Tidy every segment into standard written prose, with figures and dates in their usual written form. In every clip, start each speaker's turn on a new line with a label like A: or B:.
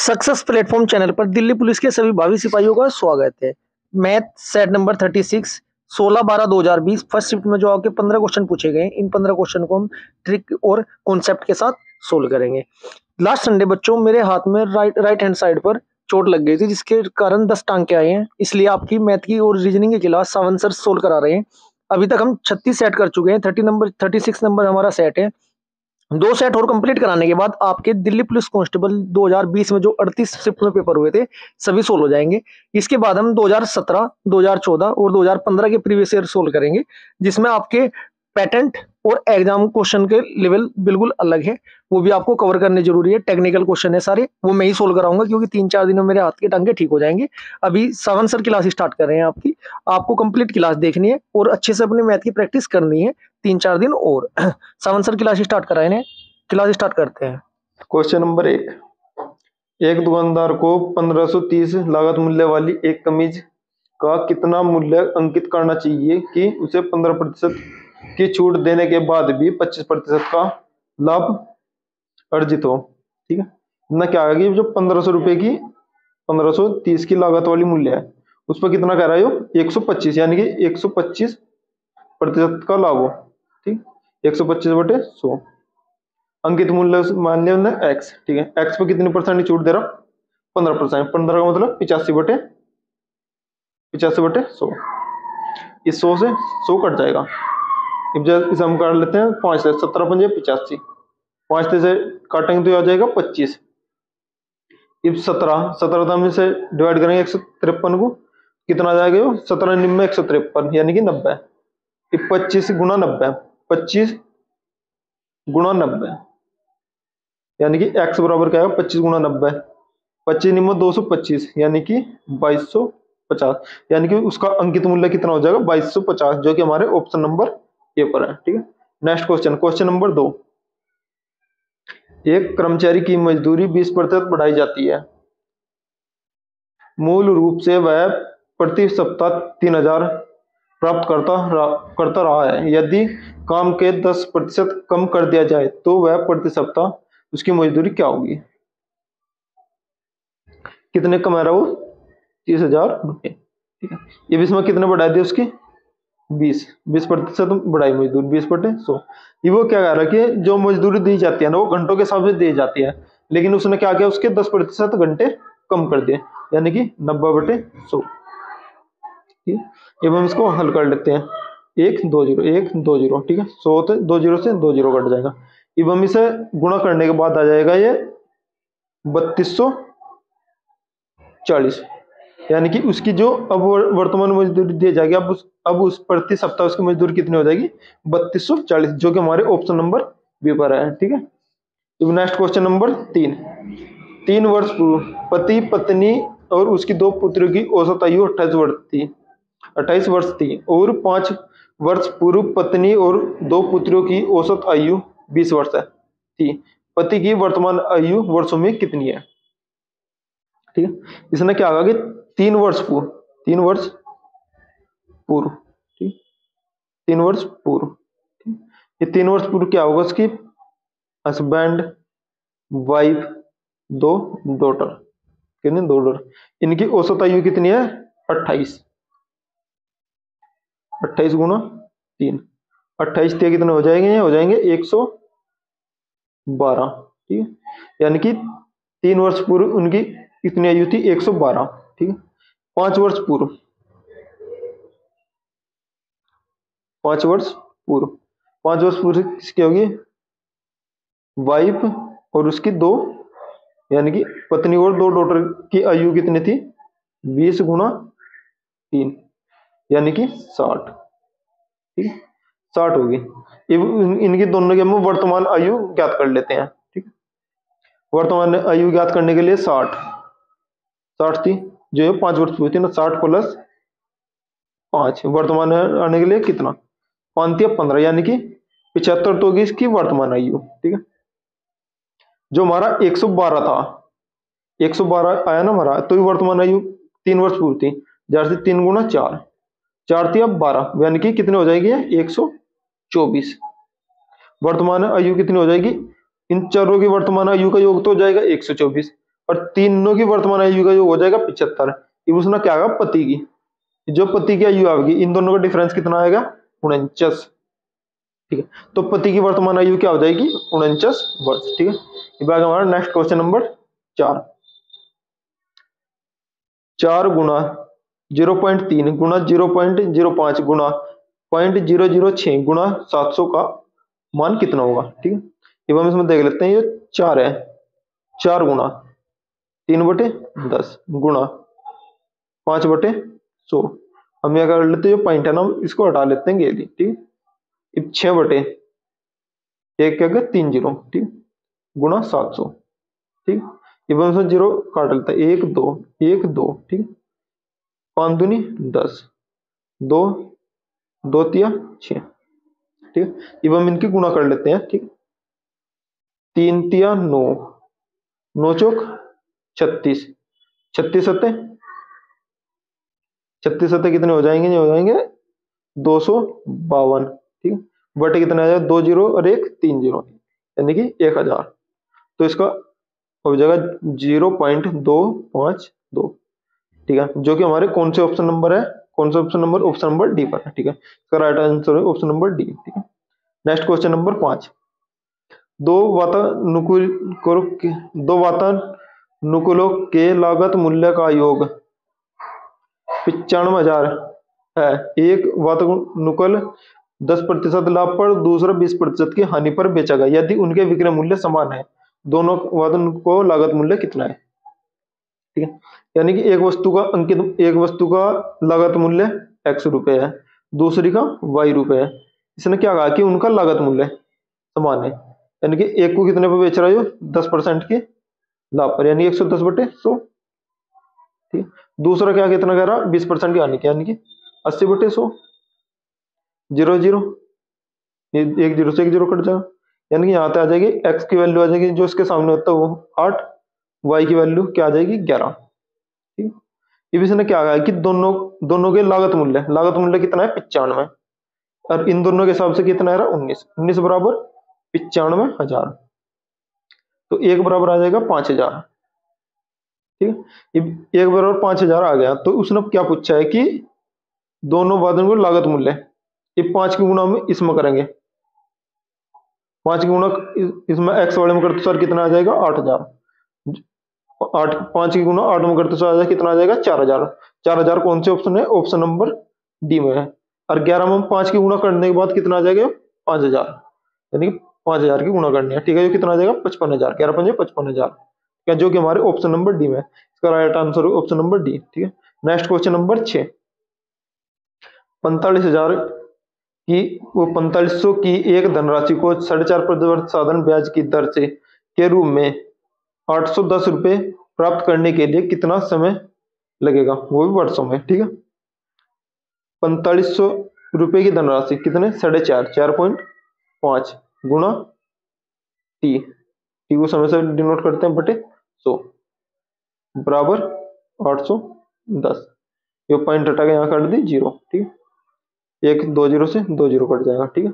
A: Success platform channel पर Delhi police के सभी भावी सिपाहियों का स्वागत है। Math set number 36 16/12/2020 first shift में जो आपके 15 क्वेश्चन पूछे गए, इन 15 क्वेश्चन को हम ट्रिक और कॉन्सेप्ट के साथ सोल्व करेंगे। लास्ट संडे बच्चों मेरे हाथ में राइट हैंड साइड पर चोट लग गई थी, जिसके कारण 10 टांके आए हैं। इसलिए आपकी मैथ की और रीजनिंग की क्लास सावन सर सोल्व करा रहे हैं। अभी तक हम 36 सेट कर चुके हैं। 36 नंबर हमारा सेट है। 2 सेट और कंप्लीट कराने के बाद आपके दिल्ली पुलिस कांस्टेबल 2020 में जो 38 शिफ्ट में पेपर हुए थे सभी सोल्व हो जाएंगे। इसके बाद हम 2017, 2014 और 2015 के प्रीवियस ईयर सोल्व करेंगे, जिसमें आपके पैटेंट और एग्जाम क्वेश्चन के लेवल बिल्कुल अलग है। वो भी आपको कवर करने जरूरी है। टेक्निकल क्वेश्चन है सारे, वो मैं ही सोल्व कराऊंगा, क्योंकि 3-4 दिनों में मेरे हाथ के टांगे ठीक हो जाएंगे। अभी सावन सर क्लास स्टार्ट कर रहे हैं आपकी। आपको कंप्लीट क्लास देखनी है और अच्छे से अपने मैथ की प्रैक्टिस करनी है 3-4 दिन और। सावन सर क्लास स्टार्ट कराए ने, क्लास स्टार्ट करते हैं।
B: Question number 1। एक दुकानदार को 1530 लागत मूल्य वाली एक कमीज का कितना मूल्य अंकित करना चाहिए कि उसे 15% की छूट देने के बाद भी 25% का लाभ अर्जित हो। ठीक है, इतना क्या आएगी? जो 1500 रुपए की 1530 की लागत वाली मूल्य है, उस पर कितना कह रहा है? 125, यानी कि 125% का लाभ हो। ठीक, 125/100 अंकित मूल्य मान लिया हमने x। ठीक है, x पे कितनी परसेंट छूट दे रहा? 15%। 15 का मतलब 85/100। इस 100 से 100 कट जाएगा। इसे हम काट लेते हैं 5 से। 17×5 = 85। 5 से काटेंगे तो आ जाएगा 25। इब 17 से डिवाइड करेंगे 153 को, कितना आ जाएगा? 17 निम्न 153, यानी कि 90। 25 गुणा 90, 25 गुणा 90, यानी कि x बराबर क्या है? 25 गुणा 90। 25 निम्न 225, यानी कि 2250, यानी कि उसका अंकित मूल्य कितना हो जाएगा? 2250, जो कि हमारे ऑप्शन नंबर ए पर है। ठीक है, नेक्स्ट क्वेश्चन, क्वेश्चन नंबर 2। एक कर्मचारी की मजदूरी 20% बढ़ाई जाती है। मूल रूप से वह प्रति सप्ताह 3000 प्राप्त करता रहा है। यदि काम के 10% कम कर दिया जाए तो वह प्रति सप्ताह उसकी मजदूरी क्या होगी? कितने कमा रहा वो? 30,000 रुपये। ठीक है, ये भी इसमें कितने बढ़ा दिए उसकी? 20% बढ़ाई मजदूर 20/100। ये वो क्या कह रहा है कि जो मजदूरी दी जाती है ना, वो घंटों के हिसाब से दी जाती है, लेकिन उसने क्या किया? उसके 10% घंटे कम कर दिए, यानी कि 90/100। अब हम इसको हल कर लेते हैं। 1 2 0 1 2 0। ठीक है, 100 तो 2 0 से 2 0 कट जाएगा। अब हम इसे गुणा करने के बाद आ जाएगा ये 3240, यानी कि उसकी जो अब वर्तमान मजदूरी दी जाएगी, अब उस प्रति सप्ताह उसकी मजदूरी कितनी हो जाएगी? 3240, जो कि हमारे ऑप्शन नंबर बी पर है। ठीक है, अब नेक्स्ट क्वेश्चन नंबर 3। 3 वर्ष पूर्व पति पत्नी और उसकी 2 पुत्रों की औसत आयु 28 वर्ष थी और 5 वर्ष पूर्व पत्नी और 2 पुत्रों की औसत आयु 20 वर्ष थी। पति की वर्तमान आयु वर्षों में कितनी है? ठीक है, इसने क्या कहा कि 3 वर्ष पूर्व, 3 वर्ष पूर्व। ठीक, 3 वर्ष पूर्व। ये 3 वर्ष पूर्व क्या होगा? उसकी हस्बैंड, वाइफ, 2 डॉटर, कितने? 2 डॉटर। इनकी औसत आयु कितनी है? 28। 28 गुणा 3, 28 कितने हो जाएंगे? ये हो जाएंगे 112। ठीक है, यानी कि 3 वर्ष पूर्व उनकी कितनी आयु थी? 112। ठीक है, 5 वर्ष पूर्व, 5 वर्ष पूर्व, 5 वर्ष पूर्व किसकी होगी? वाइफ और उसकी 2, यानी कि पत्नी और 2 डॉटर की आयु कितनी थी? 20 गुणा 3, यानी कि 60। ठीक है, 60 होगी। इनकी दोनों की हम वर्तमान आयु ज्ञात कर लेते हैं। ठीक है, वर्तमान आयु ज्ञात करने के लिए 60 थी, जो है 5 वर्ष पूरी थी ना। 60 + 5, वर्तमान आने के लिए कितना? 5 या 15, यानी कि 75 तो होगी इसकी वर्तमान आयु। ठीक है, जो हमारा 112 था, 112 आया ना हमारा, तो वर्तमान आयु 3 वर्ष पूरी थी। जैसे से 3 गुणा 4, 4 थी, अब 12, यानी कि कितने हो जाएगी? 124। वर्तमान आयु कितनी हो जाएगी? इन चारों की वर्तमान आयु का योग तो हो जाएगा 124। और तीनों की वर्तमान आयु का जो हो जाएगा 75। ये उसने क्या आएगा पति की, जो पति की आयु आएगी इन दोनों का डिफरेंस कितना आएगा 49। ठीक है, तो पति की वर्तमान आयु क्या हो जाएगी 49 वर्ष। ठीक है, ये बात हमारा नेक्स्ट क्वेश्चन नंबर 4। 4 गुना 0.3 गुना 0.05 गुना 0.006 गुना 700 का मान कितना होगा। ठीक है, अब हम इसमें देख लेते हैं, ये 4 है, 4 गुना 3/10 गुना 5/100। हम यह कर लेते हैं, जो पॉइंट है ना हम इसको हटा लेते हैं गेली। ठीक है, अब 6/1 क्या गया 30। ठीक, गुणा 700। ठीक, अब हम इसमें जीरो काट लेते हैं, 1 2 1 2। ठीक, 5 दूनी 10, 2 2 तिया 6। ठीक, अब हम इनकी गुणा कर लेते हैं। ठीक, 3 तिया 9, 9 चौक 36, 36 सत्ते 36 सत्ते कितने हो जाएंगे, ये हो जाएंगे 252। ठीक, बटे कितने आ जाएगा 2 जीरो और 1 3 जीरो, यानी कि 1000। तो इसका हो जाएगा 0.252। ठीक है, जो कि हमारे कौन से ऑप्शन नंबर है, कौन सा option number, option number D पर है। ठीक है, इसका राइट आंसर है ऑप्शन नंबर डी। ठीक है, नेक्स्ट क्वेश्चन नंबर 5। दो वातानुकूलों के लागत मूल्य का योग 95,000 है। एक वातानुकूल 10% लाभ पर, दूसरा 20% की हानि पर बेचा गया, यदि उनके विक्रय मूल्य समान है, दोनों वातानुकूल लागत मूल्य कितना है। ठीक है, यानी कि एक वस्तु का अंकित, एक वस्तु का लागत मूल्य x रुपए है, दूसरी का y रुपए है। इसने क्या कहा कि उनका लागत मूल्य समान है, यानी कि एक को कितने पर बेच रहा है, 10% के लाभ पर, यानी 110/100। ठीक, दूसरा क्या कितना कह रहा 20% की हानि, यानी कि 80/100। 0 0, एक जीरो से एक जीरो कट जाएगा, यानी कि यहाँ पे आ जाएगी x की वैल्यू आ जाएगी, जो इसके सामने होता है वो 8, y की वैल्यू क्या आ जाएगी 11। ठीक, ये भी इसने क्या कहा कि दोनों के लागत मूल्य कितना है 95, और इन दोनों के हिसाब से कितना है 19, 19 बराबर 95,000। तो एक बराबर आ जाएगा 5,000। ठीक है, एक बराबर 5,000 आ गया, तो उसने क्या पूछा है कि दोनों वादन को लागत मूल्य, ये 5 की गुणा हम इसमें करेंगे, 5 की गुणा इसमें x वाले में करते सर कितना आ जाएगा 8,000। 8 5 की गुणा 8 में करते सर आ जाएगा कितना आ जाएगा 4,000। 4,000 कौन से ऑप्शन है, ऑप्शन नंबर डी में है। और 11 में 5 की गुणा करने के बाद कितना आ जाएगा 5,000, यानी कि 5,000 की गुणा करनी है। ठीक है, जो कितना आ जाएगा 55,000, 11 पंजे 55,000, क्या जो कि हमारे ऑप्शन नंबर डी में है। इसका right answer option number D. ठीक है, नेक्स्ट क्वेश्चन नंबर 6। 45,000 की वो 4500 की एक धनराशि को 4.5% साधारण ब्याज की दर से के रूप में 810 रुपए प्राप्त करने के लिए कितना समय लगेगा, वो भी वर्षों में। ठीक है, 4500 रुपए की धनराशि कितने 4.5 4.5 गुणा टी, टी को समय से डिनोट करते हैं बटे 100 बराबर 810। ये पॉइंट हटा के यहाँ कर दी 0। ठीक है, एक 2 जीरो से 2 जीरो कट जाएगा। ठीक है,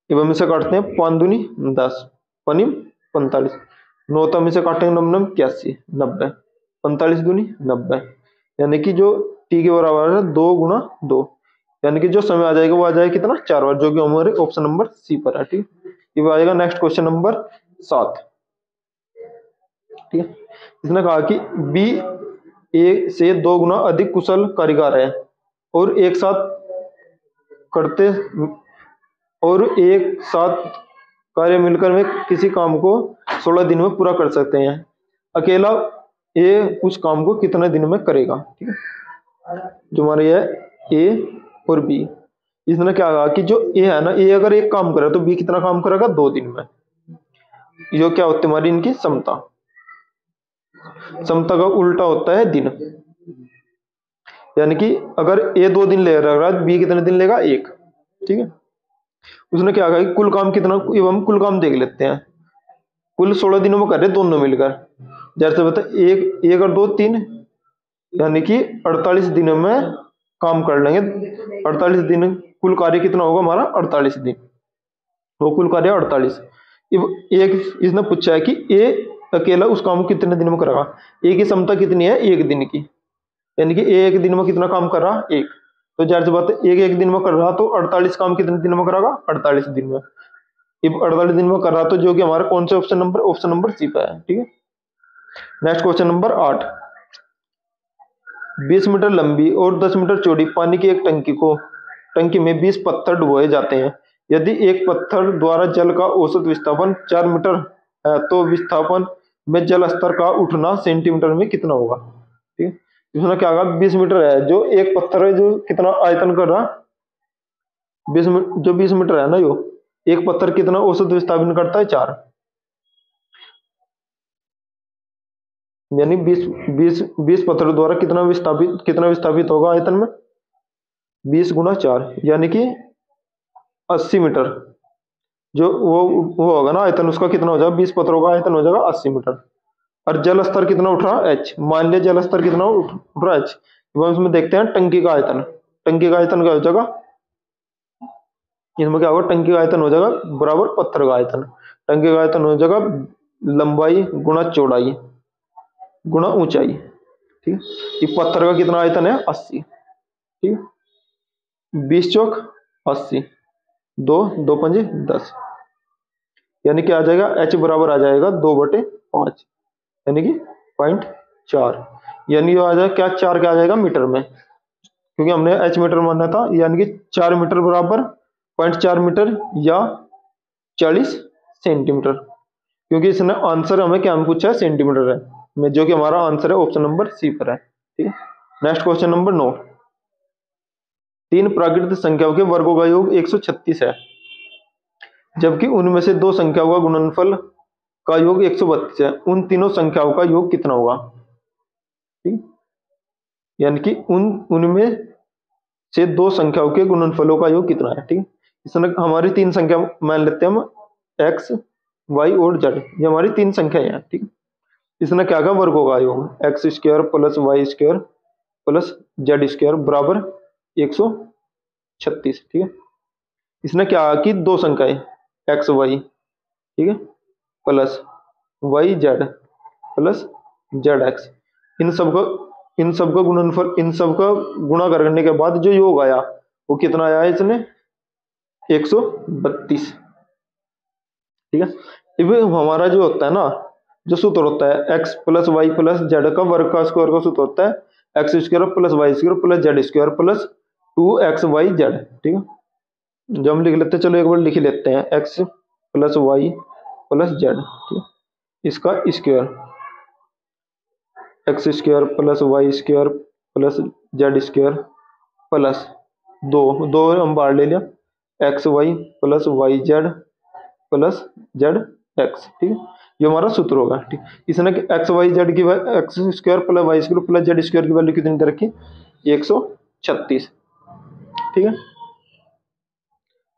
B: अब हम इसे काटते हैं 5 दूनी 10, पनिम 45, 9 तो हम इसे काटेंगे 9 81 90, 45 दूनी 90, यानी कि जो टी के बराबर है 2 गुना 2, यानी कि जो समय आ जाएगा वो आ जाएगा कितना 4 बार, जो कि हमारे ऑप्शन नंबर सी पर है। ठीक, ये आएगा नेक्स्ट क्वेश्चन नंबर 7। ठीक है, इसने कहा कि बी ए से 2 गुना अधिक कुशल कारीगर है और एक साथ कार्य मिलकर में किसी काम को 16 दिन में पूरा कर सकते हैं। अकेला ए उस काम को कितने दिन में करेगा। ठीक है, जो हमारे है ए और बी, इसने क्या कहा कि जो ए है ना, ए अगर एक काम करे तो बी कितना काम करेगा 2 दिन में। जो क्या होती है हमारी इनकी समता, समता का उल्टा होता है दिन, यानी कि अगर ए 2 दिन ले रहा है बी कितने दिन लेगा 1। ठीक है, उसने क्या कहा कि कुल काम कितना, हम कुल काम देख लेते हैं, कुल 16 दिनों में कर रहे दोनों मिलकर, जैसे बता एक और 2 3, यानी कि 48 दिनों में काम कर लेंगे। 48 दिन कुल कार्य कितना होगा हमारा 48 दिन, वो कुल कार्य 48। एक इसने पूछा है कि ए अकेला उस काम को कितने दिन में करेगा। एक की क्षमता कितनी है, एक दिन की, यानी कि एक दिन में कितना काम कर रहा, एक। तो जाहिर सी बात है एक एक दिन में कर रहा तो 48 काम कितने दिन में करेगा, 48 दिन में। अब 48 दिन में कर रहा तो जो कि हमारा कौन से ऑप्शन नंबर सी पे है। ठीक है, नेक्स्ट क्वेश्चन नंबर 8। 20 मीटर लंबी और 10 मीटर चौड़ी पानी की एक टंकी में 20 पत्थर डुबोए जाते हैं। यदि एक पत्थर द्वारा जल का औसत विस्थापन 4 मीटर है तो विस्थापन में जल स्तर का उठना सेंटीमीटर में कितना होगा। ठीक है, इसमें क्या होगा, 20 मीटर है जो एक पत्थर है, जो कितना आयतन कर रहा, 20 मीटर है ना, जो एक पत्थर कितना औसत विस्थापन करता है, 4, यानी 20 पत्थर द्वारा कितना विस्थापित होगा आयतन में, 20 गुना 4 यानी कि 80 मीटर। जो वो होगा ना आयतन, उसका कितना हो जाएगा, 20 पत्थरों का आयतन हो जाएगा 80 मीटर। और जल स्तर कितना उठ रहा, एच। मान लिया जल स्तर कितना उठ रहा, एच। इसमें देखते हैं टंकी का आयतन। टंकी का आयतन क्या हो जाएगा, इसमें क्या होगा, टंकी का आयतन हो जाएगा बराबर पत्थर का आयतन। टंकी का आयतन हो जाएगा लंबाई गुना चौड़ाई गुना ऊंचाई। ठीक है, ये पत्थर का कितना आयतन है, 80। ठीक है, 20 चौक 80, 2 पंजे 10, यानी कि आ जाएगा एच बराबर आ जाएगा 2/5, यानी कि 0.4, यानी ये आ जाएगा क्या, 4 क्या आ जाएगा मीटर में, क्योंकि हमने एच मीटर माना था, यानी कि 4 मीटर बराबर 0.4 मीटर या 40 सेंटीमीटर, क्योंकि इसने आंसर हमें क्या पूछा है, सेंटीमीटर है, में जो कि हमारा आंसर है ऑप्शन नंबर सी पर है। ठीक है, नेक्स्ट क्वेश्चन नंबर 9। 3 प्राकृतिक संख्याओं के वर्गों का योग 136 है, जबकि उनमें से 2 संख्याओं का गुणनफल का योग 132 है। उन तीनों संख्याओं का योग कितना होगा। ठीक, यानी कि उनमें से 2 संख्याओं के गुणनफलों का योग कितना है। ठीक, इसमें हमारी 3 संख्या मान लेते हैं हम, एक्स वाई और जेड, ये हमारी 3 संख्याएं हैं। ठीक, इसमें क्या का वर्गों का योग, x square plus y square plus z square बराबर 136। ठीक है, इसने क्या कि 2 संख्याएं एक्स वाई, ठीक है, plus Y Z plus Z X, इन सब का गुणनफल, इन सब का गुणा करने के बाद जो योग आया वो कितना आया है, इसने 132। ठीक है, अब हमारा जो होता है ना, जो सूत्र होता है x plus y plus z का वर्ग का स्क्वायर का सूत्र होता है x square plus y square plus z square plus 2xy z। ठीक है, जो हम लिख लेते हैं, चलो एक बार लिख लेते हैं, x plus y plus z, ठीक है, इसका square, x square plus y square plus z square plus 2 हम बाहर ले लिया, x y plus Y Z plus Z x. ठीक है, ये हमारा सूत्र होगा। ठीक, इसने एक्स वाई जेड की x square plus y square plus z square की वैल्यू कितनी दे रखी, 136। ठीक है,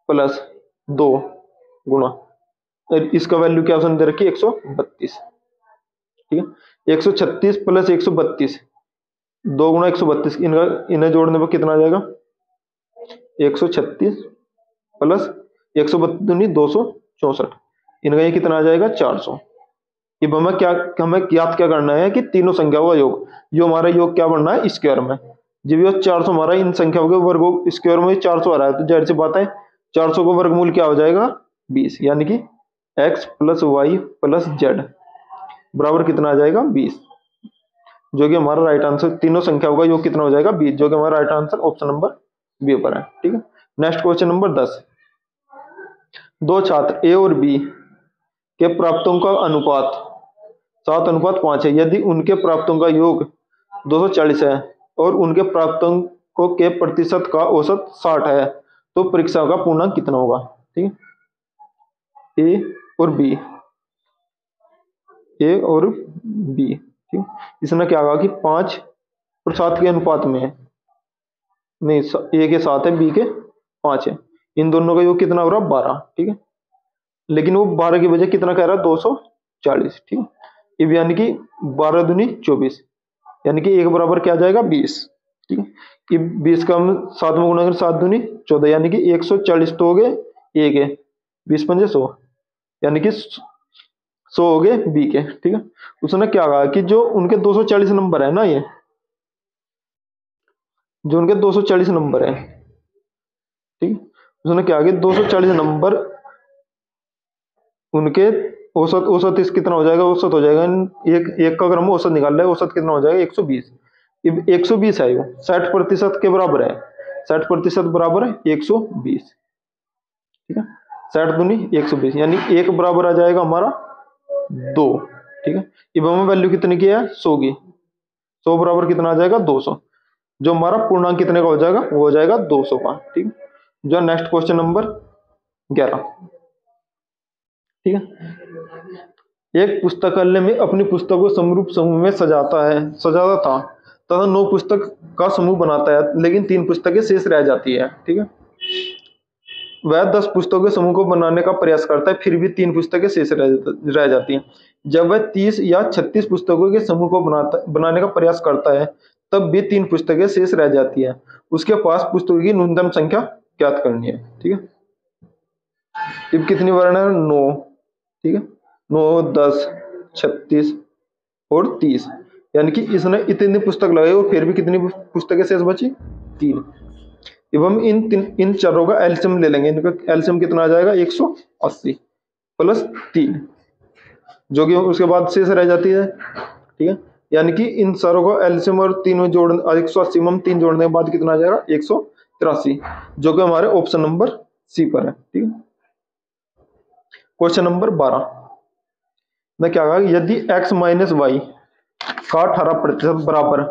B: प्लस 2 गुणा, इसका वैल्यू क्या दे रखी, 132। ठीक है, 136 प्लस 132, 2 गुणा 132, इन्हें जोड़ने पर कितना आ जाएगा, 136 प्लस 132 264, इनका ये कितना आ जाएगा, 400। अब हमें याद क्या करना है कि तीनों संख्याओं का योग, जो हमारा योग क्या बनना है, स्क्वायर में। जब ये 400 हमारा इन संख्याओं के वर्गों स्क्वायर में 400 आ रहा है, तो जाहिर सी बात है 400 का वर्गमूल क्या हो जाएगा, 20, यानी कि x plus y plus z बराबर कितना आ जाएगा, 20, जो कि हमारा राइट आंसर, तीनों संख्याओं का योग कितना हो जाएगा, 20, जो कि हमारा right answer option number B पर है। ठीक है, नेक्स्ट क्वेश्चन नंबर 10। 2 छात्र ए और बी के प्राप्तों का अनुपात 7:5 है। यदि उनके प्राप्तों का योग 240 है और उनके प्राप्तों के प्रतिशत का औसत 60 है, तो परीक्षा का पूर्णांक कितना होगा। ठीक है, ए और बी, ए और बी, ठीक, इसमें क्या होगा कि 5 और 7 के अनुपात में है, नहीं, ए के 7 है, बी के 5 है, इन दोनों का योग कितना हो रहा है, 12। ठीक है, लेकिन वो 12 की बजाय कितना कह रहा है, 240। ठीक है, अब यानी कि 12 दूनी 24, यानी कि एक बराबर क्या आ जाएगा, 20। ठीक है, कि 20 का हम 7 में गुणा करें, 7 दूनी 14, यानी कि 140 तो हो गए, एक है 20 पंजे 100, यानी कि 100 हो गए बी के, ठीक है। उसने क्या कहा कि जो उनके 240 नंबर है ना, ये जो उनके 240 नंबर है, ठीक है, उसने क्या किया 240 नंबर उनके औसत, औसत इस कितना हो जाएगा, औसत हो जाएगा एक एक का अगर हम औसत निकाल रहे हैं, औसत कितना हो जाएगा 120। 120 है, वो 60% के बराबर है, 60% बराबर है 120, ठीक है। 60 दूनी 120, यानी एक बराबर आ जाएगा हमारा 2, ठीक है। अब हमें वैल्यू कितनी की है 100 की, 100 बराबर कितना आ जाएगा 200, जो हमारा पूर्णांक कितने का हो जाएगा वो हो जाएगा 200 का, ठीक है। जो नेक्स्ट क्वेश्चन नंबर 11, ठीक है। एक पुस्तकालय में अपनी पुस्तक को समरूप समूह में सजाता था तथा 9 पुस्तक का समूह बनाता है, लेकिन 3 पुस्तकें शेष रह जाती है, ठीक है। वह 10 पुस्तकों के समूह को बनाने का प्रयास करता है, फिर भी 3 पुस्तकें शेष रह जाती हैं। जब वह 30 या 36 पुस्तकों के समूह को बनाने का प्रयास करता है, तब भी 3 पुस्तकें शेष रह जाती है। उसके पास पुस्तकों की न्यूनतम संख्या ज्ञात करनी है, ठीक है। अब कितनी वर्ण है 9, ठीक है। 9, 10, 36 और 30, यानी कि इसने इतनी पुस्तक लगाई और फिर भी कितनी पुस्तकें शेष बची 3। एवं इन चरों का एलसीएम ले लेंगे, इनका एलसीएम कितना आ जाएगा 180 प्लस 3, जो कि उसके बाद शेष रह जाती है, ठीक है। यानी कि इन चरों का एलसीएम और 3 में जोड़ 180 में 3 जोड़ने के बाद कितना आ जाएगा 183, जो कि हमारे ऑप्शन नंबर सी पर है, ठीक है। क्वेश्चन नंबर 12 में क्या कहा, यदि x माइनस वाई का 18% बराबर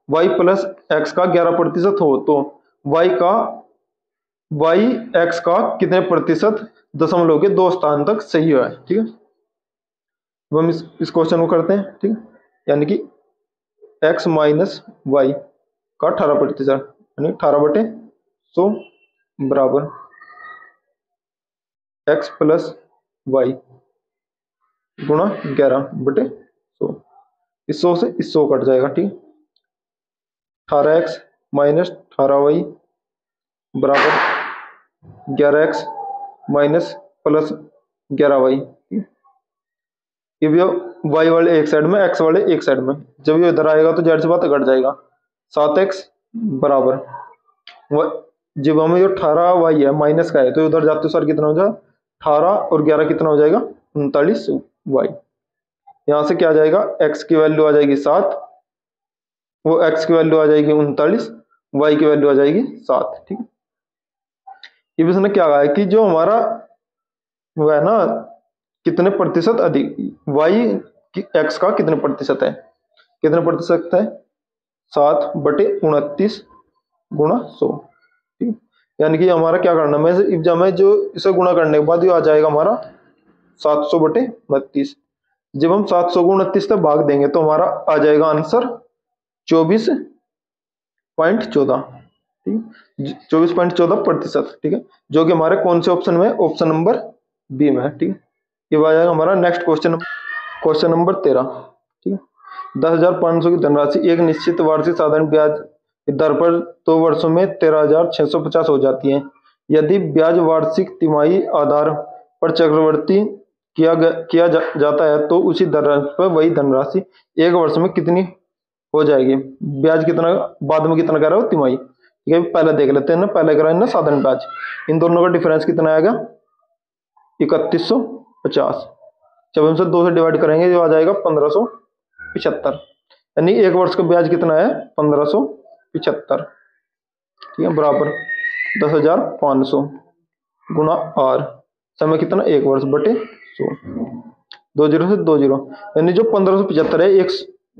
B: y प्लस एक्स का 11% हो तो y x का कितने प्रतिशत दशमलव के 2 स्थान तक सही है, ठीक है। अब हम इस क्वेश्चन को करते हैं, ठीक है। यानी कि x माइनस वाई का 18%, यानी 18/100 बराबर x प्लस वाई गुणा 11/100, इस 100 से इस 100 कट जाएगा, ठीक है। 18x माइनस 18y बराबर 11x माइनस प्लस 11y, ये y वाले एक साइड में, x वाले एक साइड में, जब ये इधर आएगा तो जाहिर सी बात कट जाएगा। 7x बराबर जब हमें जो 18y है माइनस का है तो उधर जाते सर कितना हो जाएगा 18 और 11 कितना हो जाएगा 39y। यहाँ से क्या आ जाएगा x की वैल्यू आ जाएगी 7, वो x की वैल्यू आ जाएगी 39, y की वैल्यू आ जाएगी 7, ठीक है। ये इसने क्या कहा है कि जो हमारा वो है ना कितने प्रतिशत अधिक, y x का कितने प्रतिशत है, कितने प्रतिशत है 7/29 गुणा 100, ठीक है। यानी कि हमारा क्या करना है, मैं जो इसे गुणा करने के बाद ये आ जाएगा हमारा 700/29। जब हम 700 को 29 से भाग देंगे तो हमारा आ जाएगा आंसर 24.14, ठीक है, 24.14%, ठीक है, जो कि हमारे कौन से ऑप्शन में, ऑप्शन नंबर बी में है, ठीक है। ये आ जाएगा हमारा नेक्स्ट क्वेश्चन, क्वेश्चन नंबर 13, ठीक है। 10,500 की धनराशि एक निश्चित वार्षिक साधारण ब्याज दर पर 2 वर्षों में 13,650 हो जाती है। यदि ब्याज वार्षिक तिमाही आधार पर चक्रवृद्धि किया जाता है तो उसी दर पर वही धनराशि 1 वर्ष में कितनी हो जाएगी। ब्याज कितना बाद में कितना कह रहा हो तिमाही, ठीक है। पहले देख लेते हैं ना, पहले करा ना साधारण ब्याज, इन दोनों का डिफरेंस कितना आएगा 3150, जब हम 2 से डिवाइड करेंगे जो आ जाएगा 1575, यानी 1 वर्ष का ब्याज कितना है 1575, ठीक है, बराबर 10,500 गुणा आर, समय कितना 1 वर्ष बटे 100, 2 जीरो से 2 जीरो, यानी जो 1575 है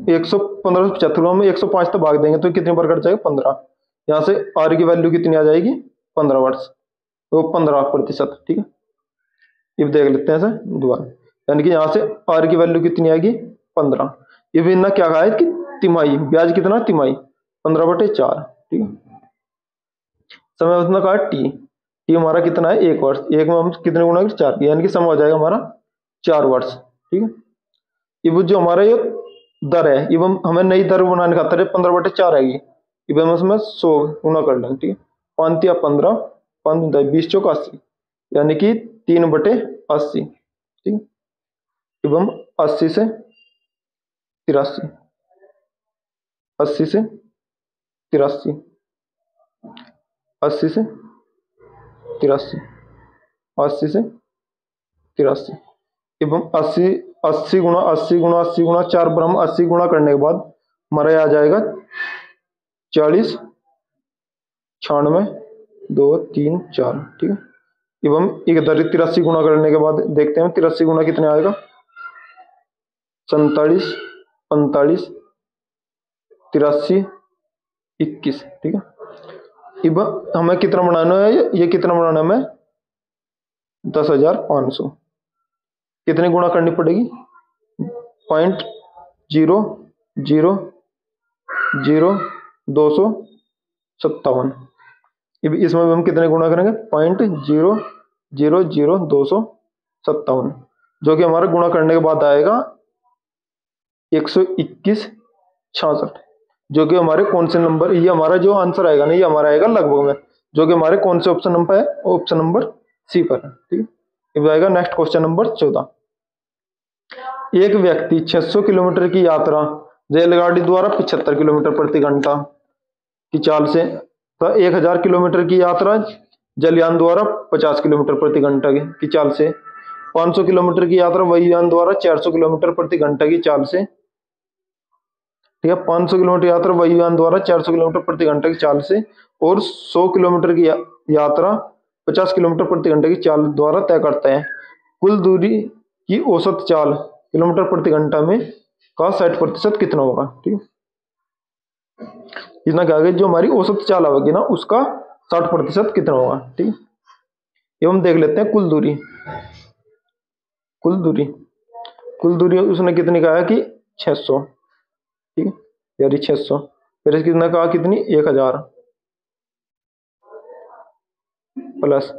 B: 1575 को हम 105 तक भाग देंगे तो कितनी बार कट जाएगा 15, यहाँ से आर की वैल्यू कितनी आ जाएगी 15 वर्ष, तो 15%, ठीक है। ये देख लेते हैं सर दोबारा, यानी कि यहाँ से आर की वैल्यू कितनी आएगी 15, ये भी ना क्या कहा है कि तिमाही ब्याज कितना तिमाही 15/4, ठीक है। समय उतना कहा टी हमारा कितना है 1 वर्ष, एक में हम कितने गुना 4, यानी कि समय हो जाएगा हमारा 4 वर्ष, ठीक है। ये जो हमारा ये दर है, ये हमें नई दर बनाने खातर 15/4 आएगी, ये हम उसमें 100 गुना कर लेंगे, ठीक है। 5 या 15, 5 20 चौक 80, यानी कि 3/80, ठीक है। अब हम 80 से 83, 80 से 83, 80 से 83, 80 से 83 एवं 80 80 गुणा 80 गुणा 80 गुणा 4 पर हम 80 गुणा करने के बाद हमारा ये आ जाएगा 40, 96, 2, 3, 4, ठीक है। एवं इधर 83 गुणा करने के बाद देखते हैं 83 गुणा कितने आएगा, 47, 45, 83, 21, ठीक है। अब हमें कितना बनाना है, ये कितना बनाना है हमें, 10,500। कितनी गुणा करनी पड़ेगी, 0.00257। इसमें भी हम कितने गुणा करेंगे, 0.0000257, जो कि हमारा गुणा करने के बाद आएगा 121,66, जो कि हमारे कौन से नंबर, ये हमारा जो आंसर आएगा ना, ये हमारा आएगा लगभग में, जो कि हमारे कौन से ऑप्शन नंबर है, ऑप्शन नंबर सी पर है, ठीक है। अब आएगा नेक्स्ट क्वेश्चन नंबर 14। एक व्यक्ति 600 किलोमीटर की यात्रा रेलगाड़ी द्वारा 75 किलोमीटर प्रति घंटा की चाल से, तो 1000 किलोमीटर की यात्रा जलयान द्वारा 50 किलोमीटर प्रति घंटा की चाल से, 500 किलोमीटर की यात्रा वायुयान द्वारा 400 किलोमीटर प्रति घंटा की चाल से, ठीक है। 500 किलोमीटर यात्रा वायुयान द्वारा 400 किलोमीटर प्रति घंटा की चाल से, और 100 किलोमीटर की यात्रा 50 किलोमीटर प्रति घंटे की चाल द्वारा तय करते हैं। कुल दूरी की औसत चाल किलोमीटर प्रति घंटा में का 60% कितना होगा, ठीक है। इतना क्या, जो हमारी औसत चाल आएगी ना, उसका 60% कितना होगा, ठीक है। एवं देख लेते हैं कुल दूरी, कुल दूरी उसने कितनी कहा है कि 600, ठीक है, यानी 600, फिर कितना कहा, कितनी, 1000 प्लस,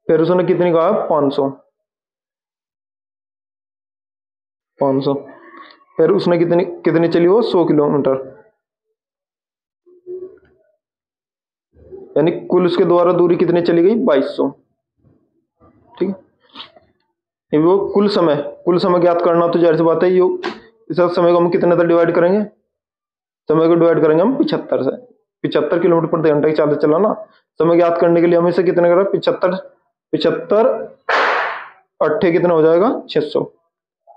B: फिर उसने कितनी कहा, 500, फिर उसने कितनी कितनी चली वो 100 किलोमीटर, यानी कुल उसके द्वारा दूरी कितनी चली गई, 2200, ठीक है। वो कुल समय ज्ञात करना, तो जाहिर सी बात है, इस समय को हम कितने तक डिवाइड करेंगे, समय को डिवाइड करेंगे हम 75 से, 75 किलोमीटर प्रति घंटा की चाल से चलाना। समय ज्ञात करने के लिए हम इसे कितने करें, 75 8 कितना हो जाएगा, 600,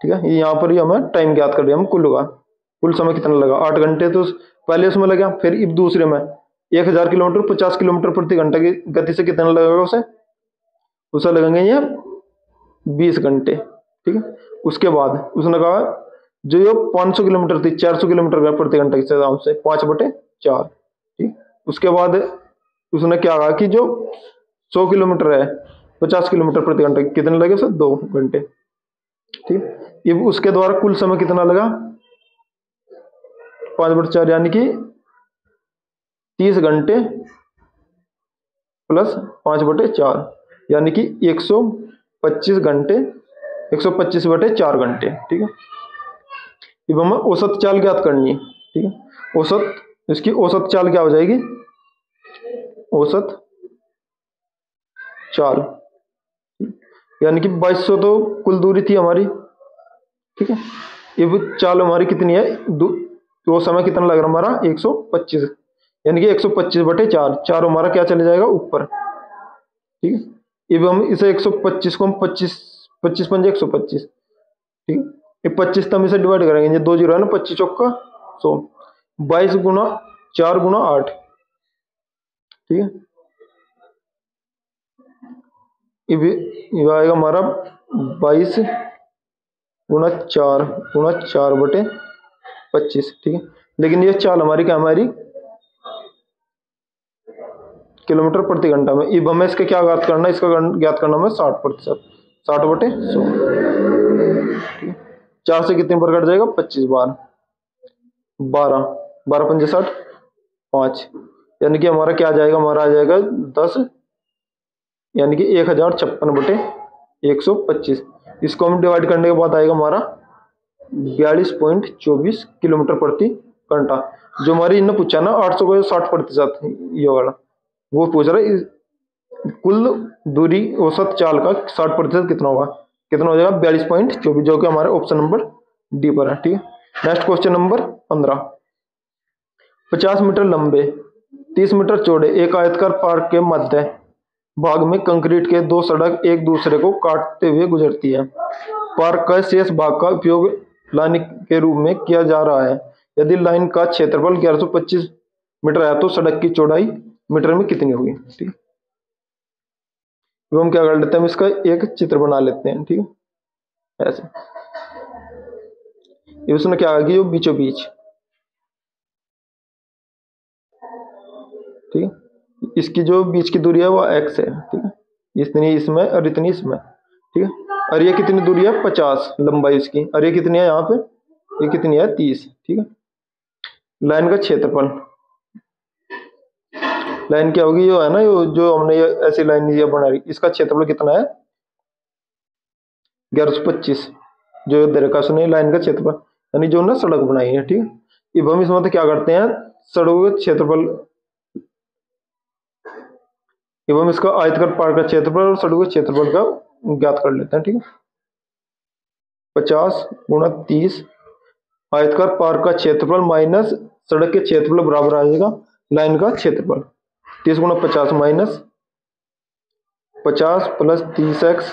B: ठीक है। यहाँ पर ही हमें टाइम ज्ञात कर दिया, हम कुल समय कितना लगा, 8 घंटे तो पहले उसमें लगा। फिर अब दूसरे में 1000 किलोमीटर 50 किलोमीटर प्रति घंटा की गति से कितना लगेगा, उसे लगेंगे ये 20 घंटे, ठीक है। उसके बाद उसने कहा जो ये 500 किलोमीटर थी, 400 किलोमीटर प्रति घंटे की आराम से 5/4, ठीक। उसके बाद उसने क्या कहा कि जो 100 किलोमीटर है 50 किलोमीटर प्रति घंटे कितने लगे, उसे 2 घंटे, ठीक। अब उसके द्वारा कुल समय कितना लगा, 5/4, यानी कि 30 घंटे प्लस 5/4, यानी कि 125 घंटे, 125/4 घंटे, ठीक है। अब हमें औसत चाल ज्ञात करनी है, ठीक है। इसकी औसत चाल क्या हो जाएगी, औसत चाल, यानी कि 2200 तो कुल दूरी थी हमारी, ठीक है। अब चाल हमारी कितनी है, वो समय कितना लग रहा हमारा, 125, यानी कि 125/4, 4 हमारा क्या चले जाएगा ऊपर, ठीक है। अब हम इसे 125 को हम 25 25 पंजे 125, ठीक है। ये 25 तो हम इसे डिवाइड करेंगे, ये 2 जीरो है ना, 25 चौका 100, 22 गुना 4 गुना 8, ठीक है। ये आएगा हमारा 22 गुना 4/25, ठीक है। लेकिन ये चाल हमारी क्या, हमारी किलोमीटर प्रति घंटा में। अब हमें इसका क्या ज्ञात करना है, इसका ज्ञात करना हमें 60%, 60/100, ठीक है। 4 से कितने पर कट जाएगा, 25 बार 12, 12 पंजे 60, 5, यानी कि हमारा क्या आ जाएगा, हमारा आ जाएगा 10, यानी कि 1056/125। इसको हम डिवाइड करने के बाद आएगा हमारा 42.24 किलोमीटर प्रति घंटा। जो हमारी इन्होंने पूछा ना 800 को 60%, ये वाला वो पूछ रहा है कुल दूरी औसत चाल का 60% कितना होगा, कितना हो जाएगा, 42.24, जो कि हमारे ऑप्शन नंबर डी पर है। ठीक है, नेक्स्ट क्वेश्चन नंबर 15। 50 मीटर लंबे 30 मीटर चौड़े एक आयताकार पार्क के मध्य भाग में कंक्रीट के दो सड़क एक दूसरे को काटते हुए गुजरती है। पार्क का शेष भाग का उपयोग लाइन के रूप में किया जा रहा है। यदि लाइन का क्षेत्रफल 1125 मीटर है तो सड़क की चौड़ाई मीटर में कितनी होगी। ठीक है, तो हम क्या कर लेते हैं, इसका एक चित्र बना लेते हैं। ठीक है, ऐसे उसमें क्या आएगी, जो बीचों बीच। ठीक है, इसकी जो बीच की दूरी है वो x है। ठीक है, इतनी इसमें और इतनी इसमें। ठीक है, और ये कितनी दूरी है 50 लंबाई इसकी, और ये कितनी है यहाँ पे, ये कितनी है 30। ठीक है, लाइन का क्षेत्रफल, लाइन क्या होगी, जो है ना जो हमने ये ऐसी लाइन ये बना रही, इसका क्षेत्रफल कितना है 1125, जो दे रखा सुनिए लाइन का क्षेत्रफल, यानी जो ना सड़क बनाई है। ठीक है, अब हम इसमें तो क्या करते हैं, सड़कों का क्षेत्रफल, अब हम इसका आयतकार पार्क का क्षेत्रफल और सड़कों के क्षेत्रफल का ज्ञात कर लेते हैं। ठीक है, 50 गुणा 30 आयतकार पार्क का क्षेत्रफल माइनस सड़क के क्षेत्रफल बराबर आ जाएगा लाइन का क्षेत्रफल। 30 गुणा 50 minus 50 plus 30x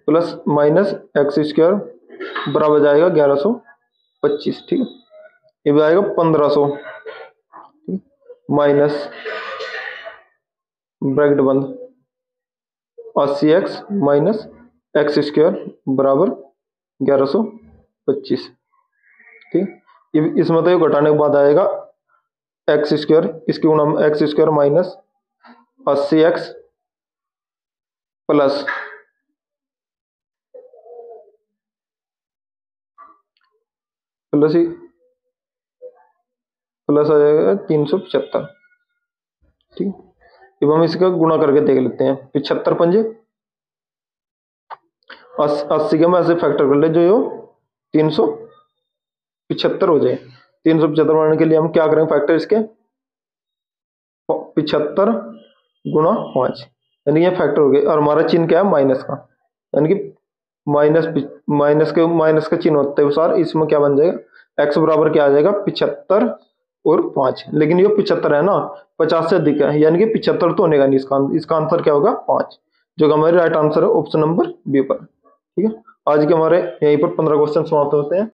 B: plus minus x square बराबर जाएगा 1125। ठीक है, ये भी आएगा 1500 माइनस ब्रैकेट बंद 80x माइनस एक्स स्क्वायर बराबर 1125। ठीक, इसमें तो ये घटाने के बाद आएगा एक्स स्क्वायर, इसकी गुणा X square minus 80x plus plus आ जाएगा 375। ठीक, अब हम इसका गुणा करके देख लेते हैं। 75 पंजे 80 के हम ऐसे फैक्टर कर ले जो 375 हो जाए। 375 बनाने के लिए हम क्या करेंगे, फैक्टर इसके 75 गुणा 5, यानी ये फैक्टर हो गए, और हमारा चिन्ह क्या है माइनस का, यानी कि माइनस का चिन्ह होते अनुसार इसमें क्या बन जाएगा, x बराबर क्या आ जाएगा 75 और 5, लेकिन ये 75 है ना 50 से अधिक है, यानी कि 75 तो होने का नहीं, इसका आंसर क्या होगा 5, जो कि हमारी राइट आंसर है ऑप्शन नंबर बी पर। ठीक है, आज के हमारे यहीं पर 15 क्वेश्चन समाप्त होते हैं।